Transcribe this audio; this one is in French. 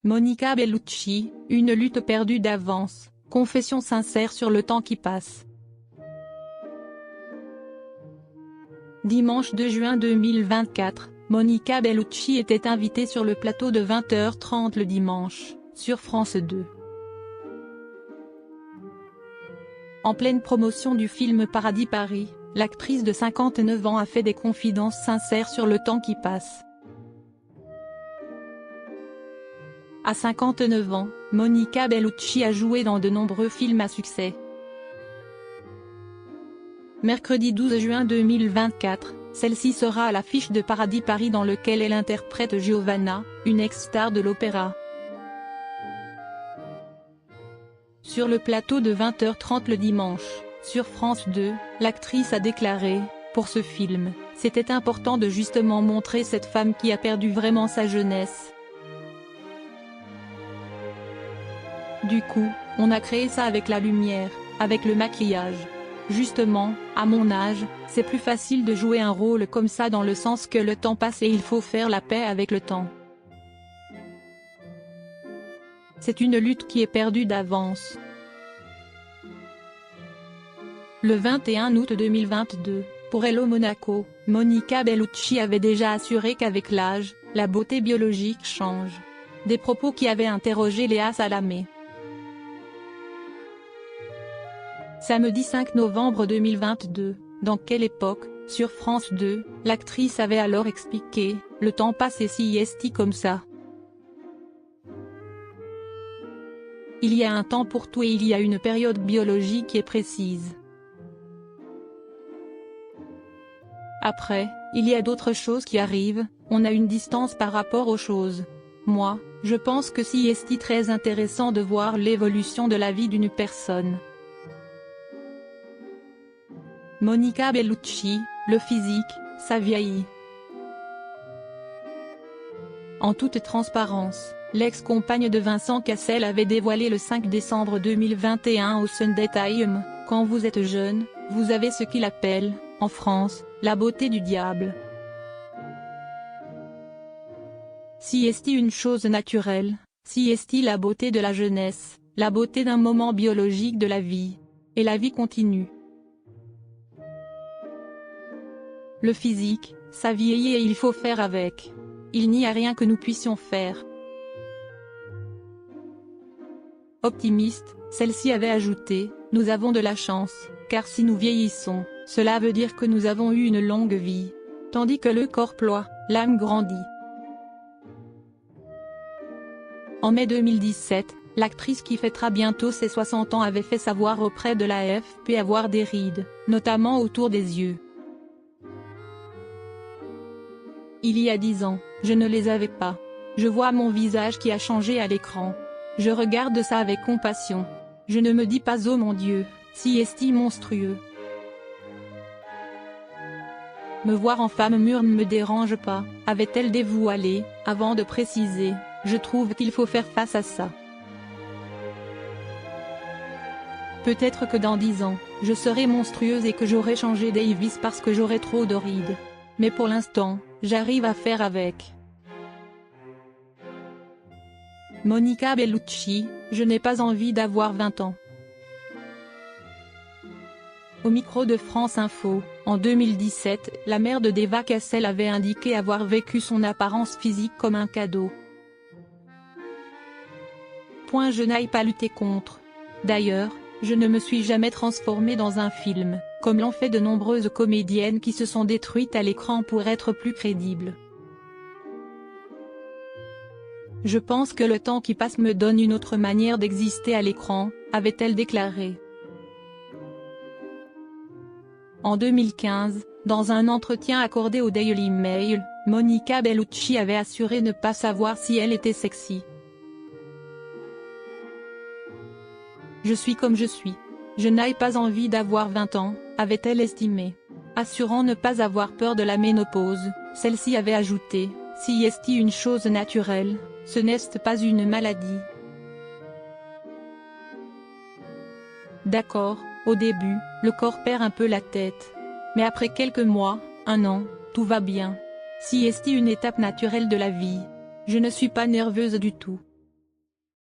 Monica Bellucci, une lutte perdue d'avance, confession sincère sur le temps qui passe. Dimanche 2 juin 2024, Monica Bellucci était invitée sur le plateau de 20h30 le dimanche, sur France 2. En pleine promotion du film Paradis Paris, l'actrice de 59 ans a fait des confidences sincères sur le temps qui passe. À 59 ans, Monica Bellucci a joué dans de nombreux films à succès. Mercredi 12 juin 2024, celle-ci sera à l'affiche de Paradis Paris dans lequel elle interprète Giovanna, une ex-star de l'opéra. Sur le plateau de 20h30 le dimanche, sur France 2, l'actrice a déclaré « Pour ce film, c'était important de justement montrer cette femme qui a perdu vraiment sa jeunesse. Du coup, on a créé ça avec la lumière, avec le maquillage. Justement, à mon âge, c'est plus facile de jouer un rôle comme ça dans le sens que le temps passe et il faut faire la paix avec le temps. C'est une lutte qui est perdue d'avance. » Le 21 août 2022, pour Hello Monaco, Monica Bellucci avait déjà assuré qu'avec l'âge, la beauté biologique change. Des propos qui avaient interrogé Léa Salamé. Samedi 5 novembre 2022, dans quelle époque, sur France 2, l'actrice avait alors expliqué « Le temps passe et si est comme ça. Il y a un temps pour tout et il y a une période biologique qui est précise. Après, il y a d'autres choses qui arrivent, on a une distance par rapport aux choses. Moi, je pense que si est très intéressant de voir l'évolution de la vie d'une personne. » Monica Bellucci, le physique, ça vieillit. En toute transparence, l'ex-compagne de Vincent Cassel avait dévoilé le 5 décembre 2021 au Sunday Times, « Quand vous êtes jeune, vous avez ce qu'il appelle, en France, la beauté du diable. Si est une chose naturelle, si est la beauté de la jeunesse, la beauté d'un moment biologique de la vie. Et la vie continue. Le physique, ça vieillit et il faut faire avec. Il n'y a rien que nous puissions faire. » Optimiste, celle-ci avait ajouté « Nous avons de la chance, car si nous vieillissons, cela veut dire que nous avons eu une longue vie. Tandis que le corps ploie, l'âme grandit. » En mai 2017, l'actrice qui fêtera bientôt ses 60 ans avait fait savoir auprès de l'AFP avoir des rides, notamment autour des yeux. Il y a 10 ans, je ne les avais pas. Je vois mon visage qui a changé à l'écran. Je regarde ça avec compassion. Je ne me dis pas oh mon Dieu, si est-il monstrueux. Me voir en femme mûre ne me dérange pas, avait-elle dévoilé, avant de préciser, je trouve qu'il faut faire face à ça. Peut-être que dans 10 ans, je serai monstrueuse et que j'aurai changé Davis parce que j'aurai trop de rides. Mais pour l'instant, j'arrive à faire avec. Monica Bellucci, je n'ai pas envie d'avoir 20 ans. Au micro de France Info, en 2017, la mère de Deva Cassel avait indiqué avoir vécu son apparence physique comme un cadeau. Je n'aille pas lutter contre. D'ailleurs, je ne me suis jamais transformée dans un film, comme l'ont fait de nombreuses comédiennes qui se sont détruites à l'écran pour être plus crédibles. Je pense que le temps qui passe me donne une autre manière d'exister à l'écran, avait-elle déclaré. En 2015, dans un entretien accordé au Daily Mail, Monica Bellucci avait assuré ne pas savoir si elle était sexy. Je suis comme je suis. Je n'ai pas envie d'avoir 20 ans, avait-elle estimé. Assurant ne pas avoir peur de la ménopause, celle-ci avait ajouté, si est une chose naturelle, ce n'est pas une maladie. D'accord, au début, le corps perd un peu la tête. Mais après quelques mois, un an, tout va bien. Si est une étape naturelle de la vie. Je ne suis pas nerveuse du tout.